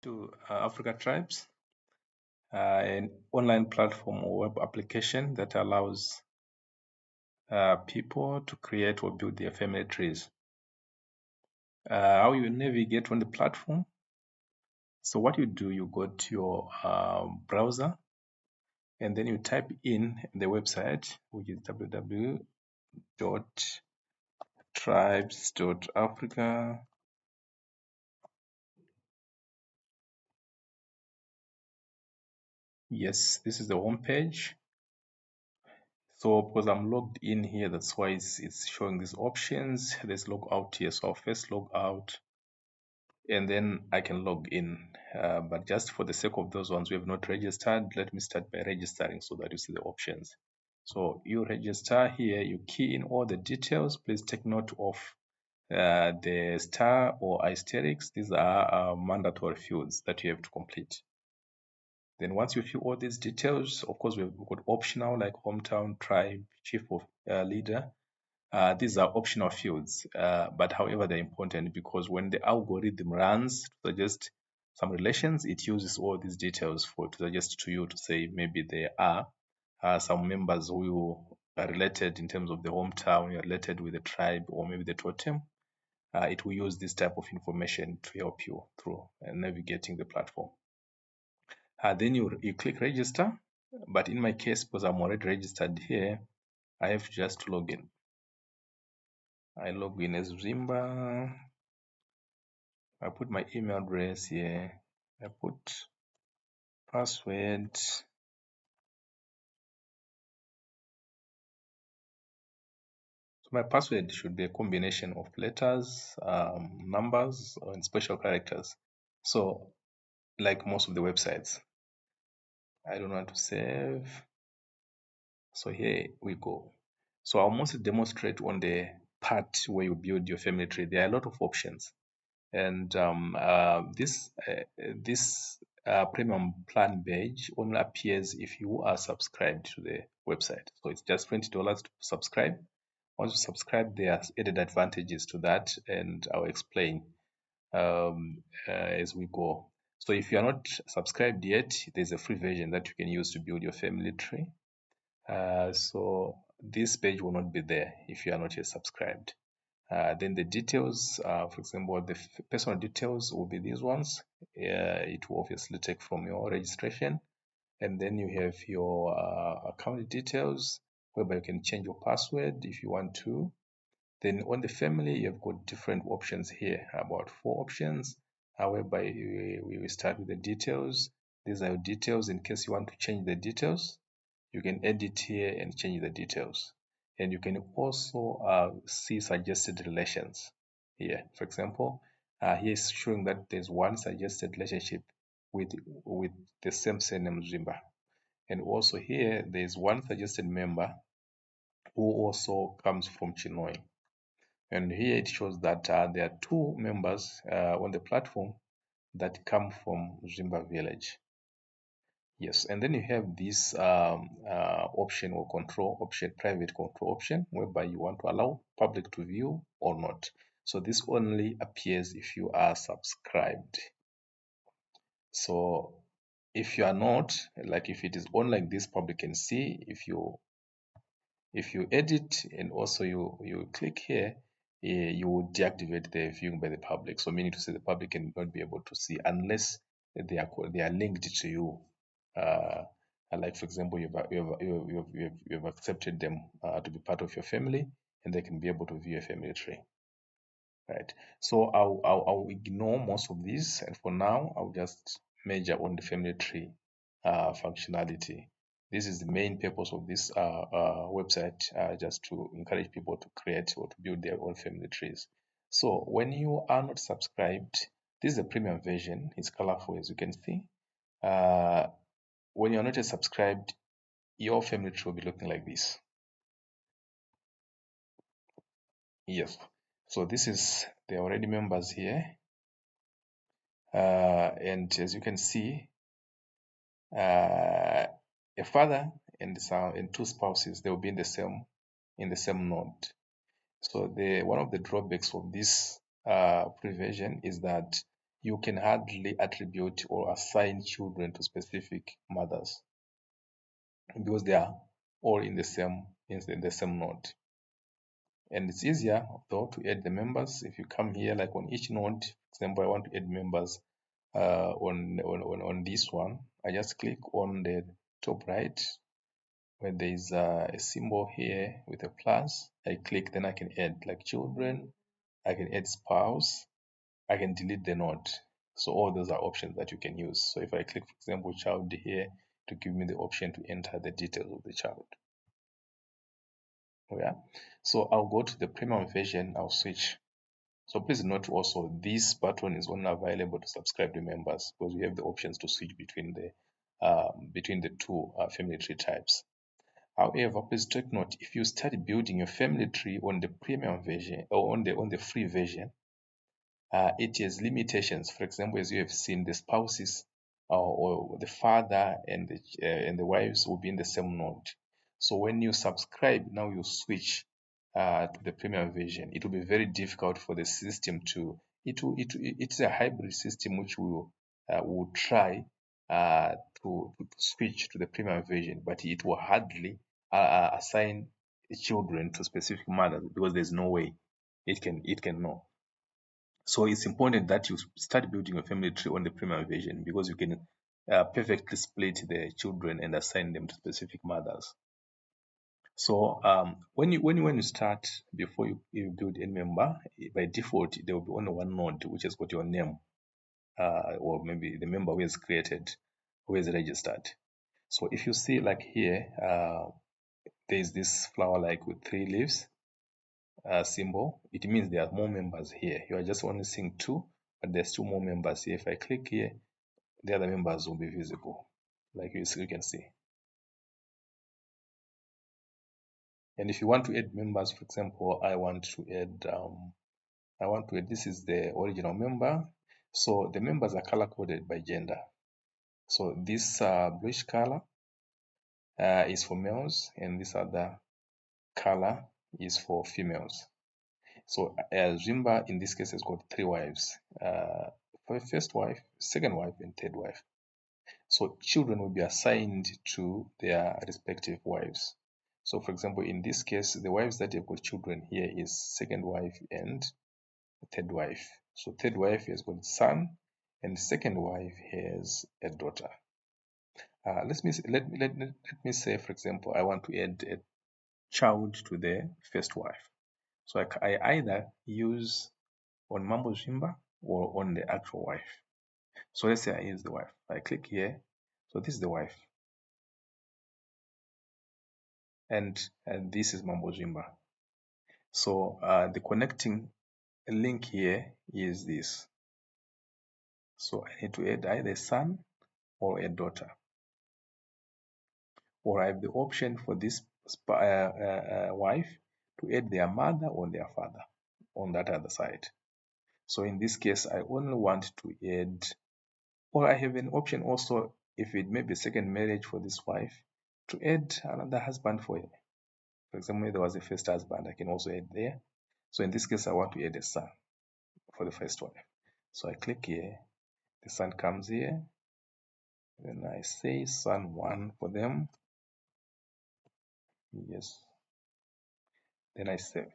to Afrikatribes, an online platform or web application that allows people to create or build their family trees. How you navigate on the platform? So what you do, you go to your browser and then you type in the website, which is www.tribes.africa. Yes, this is the home page. So because I'm logged in here, that's why it's showing these options. There's log out here. So I'll first log out and then I can log in. But just for the sake of those ones who have not registered, let me start by registering so that you see the options. So you register here, you key in all the details. Please take note of the star or asterisks. These are mandatory fields that you have to complete. Then once you fill all these details, of course, we've got optional like hometown, tribe, chief of leader. These are optional fields, but however, they're important because when the algorithm runs to suggest some relations, it uses all these details to suggest to you to say maybe there are some members who are related in terms of the hometown, you're related with the tribe or maybe the totem. It will use this type of information to help you through navigating the platform. Then you click register, but in my case, because I'm already registered here, I have just to log in. I log in as Zimba. I put my email address here. I put password. So my password should be a combination of letters, numbers, and special characters. So like most of the websites, I don't want to save. So here we go. So I'll mostly demonstrate on the part where you build your family tree. There are a lot of options. And this premium plan badge only appears if you are subscribed to the website. So it's just $20 to subscribe. Once you subscribe, there are added advantages to that, and I'll explain as we go. So if you are not subscribed yet, there's a free version that you can use to build your family tree. So this page will not be there if you are not yet subscribed. Then the details, for example, the personal details will be these ones. It will obviously take from your registration. And then you have your account details, whereby you can change your password if you want to. Then on the family, you've got different options here, about 4 options, whereby we will start with the details. These are your details in case you want to change the details. You can edit here and change the details. And you can also see suggested relations here. For example, here is showing that there's one suggested relationship with the same surname Zimba. And also here, there's one suggested member who also comes from Chinoi. And here it shows that there are 2 members on the platform that come from Zimba village. Yes, and then you have this option or control option, private control option, whereby you want to allow public to view or not. So this only appears if you are subscribed. So if you are not, like if it is on like this, public can see. If you edit and also you click here, you will deactivate the viewing by the public. So meaning to say the public cannot be able to see unless they are linked to you. Like for example, you've accepted them to be part of your family, and they can be able to view your family tree. Right. So I'll ignore most of these, and for now I'll just measure on the family tree functionality. This is the main purpose of this website, just to encourage people to create or to build their own family trees. So when you are not subscribed, this is the premium version. It's colorful, as you can see. When you're not yet subscribed, your family tree will be looking like this. Yes. So this is the already members here. And as you can see, a father and 2 spouses, they will be in the same node. So one of the drawbacks of this preversion is that you can hardly attribute or assign children to specific mothers because they are all in the same node. And it's easier though to add the members if you come here, like on each node. For example, I want to add members on this one. I just click on the top right where there is a symbol here with a plus. I click, then I can add like children, I can add spouse, I can delete the node. So all those are options that you can use. So if I click, for example, child here, to give me the option to enter the details of the child. Yeah. So I'll go to the premium version, I'll switch. So please note also this button is only available to subscribe to members because we have the options to switch between the two family tree types. However, please take note, if you start building your family tree on the premium version or on the free version, it has limitations. For example, as you have seen, the spouses or the father and the wives will be in the same node. So when you subscribe, now you switch to the premium version, it will be very difficult for the system to. It's a hybrid system which will try to switch to the premium version, but it will hardly assign children to specific mothers because there's no way it can know. So it's important that you start building a family tree on the premium version because you can perfectly split the children and assign them to specific mothers. So when you start, before you build any member, by default there will be only one node which has got your name, or maybe the member who is created, who is registered. So if you see like here, there is this flower like with 3 leaves symbol. It means there are more members here. You are just only seeing 2, but there's 2 more members here. If I click here, the other members will be visible, like you can see. And if you want to add members, for example, I want to add, this is the original member. So the members are color coded by gender. So this bluish color is for males, and this other color is for females. So Zimba in this case has got 3 wives, first wife, second wife, and third wife. So children will be assigned to their respective wives. So for example, in this case, the wives that have got children here is second wife and third wife. So third wife has got a son, and second wife has a daughter. Let me say, for example, I want to add a child to the first wife. So I either use on Mambo Zimba or on the actual wife. So let's say I use the wife. I click here. So this is the wife. And this is Mambo Zimba. So the connecting link here is this. So I need to add either a son or a daughter. Or I have the option for this wife to add their mother or their father on that other side. So in this case, I only want to add, or I have an option also, if it may be second marriage for this wife, to add another husband for it. For example, if there was a first husband, I can also add there. So in this case, I want to add a son for the first wife. So I click here, the son comes here, then I say son 1 for them. Yes. Then I save.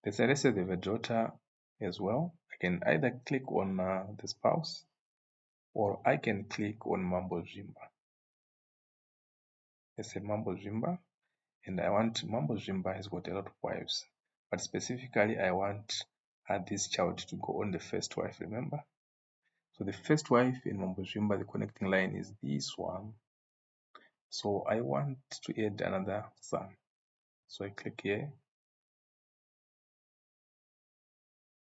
Let's say they have a daughter as well. I can either click on the spouse, or I can click on Mambo Zimba. Let's say Mambo Zimba, and I want Mambo Zimba has got a lot of wives, but specifically I want this child to go on the first wife, remember? So the first wife in Mambo Zimba, the connecting line is this one. So I want to add another son. So I click here,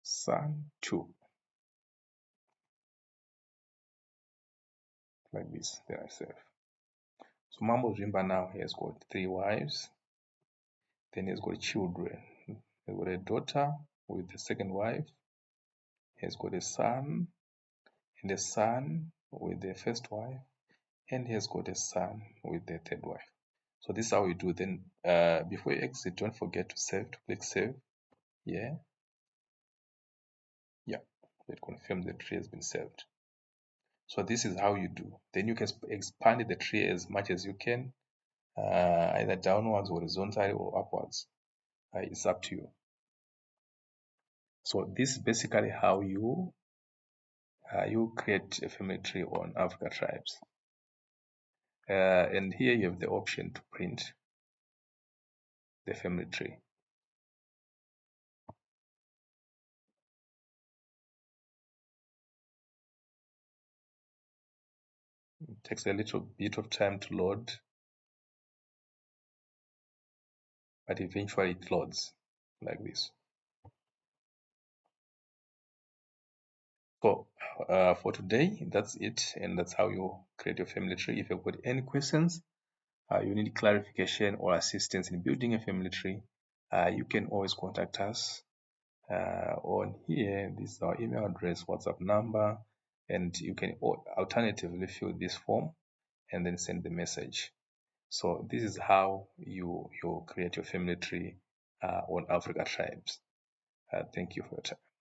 son 2, like this, then I save. So Mambo Zimba now has got 3 wives, then he's got children. He's got a daughter with the second wife, he's got a son, and a son with the first wife, and he has got a son with the third wife. So this is how we do. Then before you exit, don't forget to click save. Yeah. It confirms the tree has been saved. So this is how you do. Then you can expand the tree as much as you can, either downwards, horizontally, or upwards. It's up to you. So this is basically how you create a family tree on Afrikatribes. And here you have the option to print the family tree. It takes a little bit of time to load, but eventually it loads like this. So for today, that's it, and that's how you create your family tree. If you've got any questions, you need clarification or assistance in building a family tree, you can always contact us on here. This is our email address, WhatsApp number, and you can alternatively fill this form and then send the message. So this is how you create your family tree on Afrikatribes. Thank you for your time.